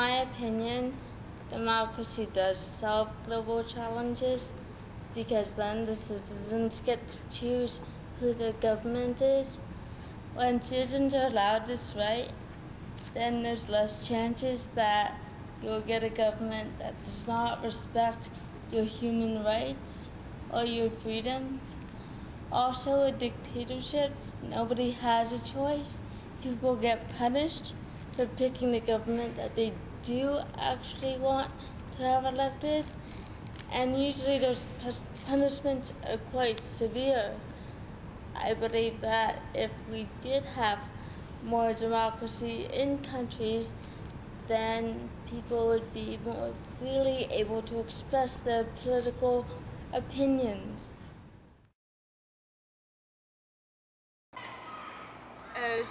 my opinion, democracy does solve global challenges because then the citizens get to choose who the government is. When citizens are allowed this right, then there's less chances that you'll get a government that does not respect your human rights or your freedoms. Also, in dictatorships, nobody has a choice. People get punished for picking the government that they do actually want to have elected, and usually those punishments are quite severe. I believe that if we did have more democracy in countries, then people would be more freely able to express their political opinions.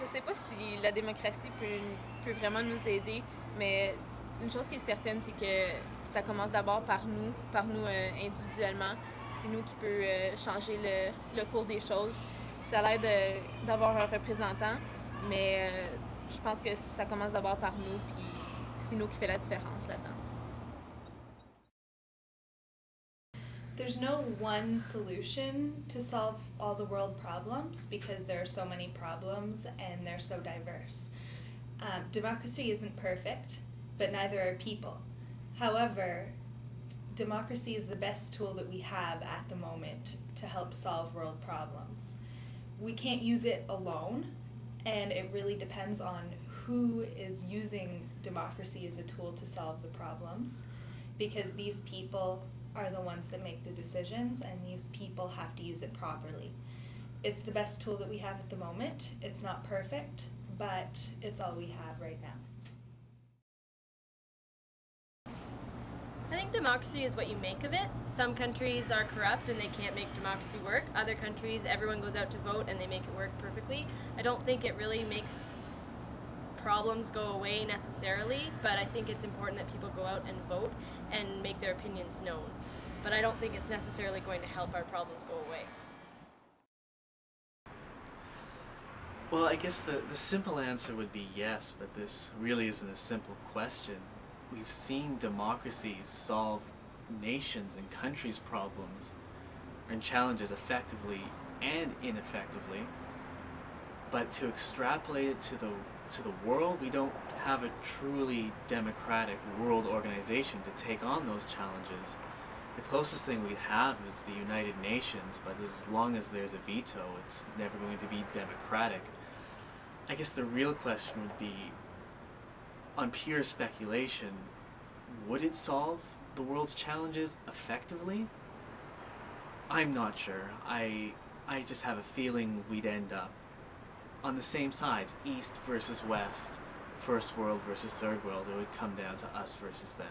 Je sais pas si la démocratie peut vraiment nous aider, mais une chose qui est certaine, c'est que ça commence d'abord par nous individuellement. C'est nous qui peut changer le cours des choses. Ça l'aide d'avoir un représentant, mais je pense que ça commence d'abord par nous, puis c'est nous qui fait la différence là-dedans. There's no one solution to solve all the world problems because there are so many problems and they're so diverse. Democracy isn't perfect, but neither are people. However, democracy is the best tool that we have at the moment to help solve world problems. We can't use it alone, and it really depends on who is using democracy as a tool to solve the problems, because these people are the ones that make the decisions, and these people have to use it properly. It's the best tool that we have at the moment. It's not perfect, but it's all we have right now. I think democracy is what you make of it. Some countries are corrupt and they can't make democracy work. Other countries, everyone goes out to vote and they make it work perfectly. I don't think it really makes problems go away necessarily, but I think it's important that people go out and vote and make their opinions known. But I don't think it's necessarily going to help our problems go away. Well, I guess the simple answer would be yes, but this really isn't a simple question. We've seen democracies solve nations' and countries' problems and challenges effectively and ineffectively, but to extrapolate it to the world, we don't have a truly democratic world organization to take on those challenges. The closest thing we have is the United Nations, but as long as there's a veto, it's never going to be democratic. I guess the real question would be, on pure speculation, would it solve the world's challenges effectively? I'm not sure. I just have a feeling we'd end up on the same sides, East versus West, First World versus Third World. It would come down to us versus them.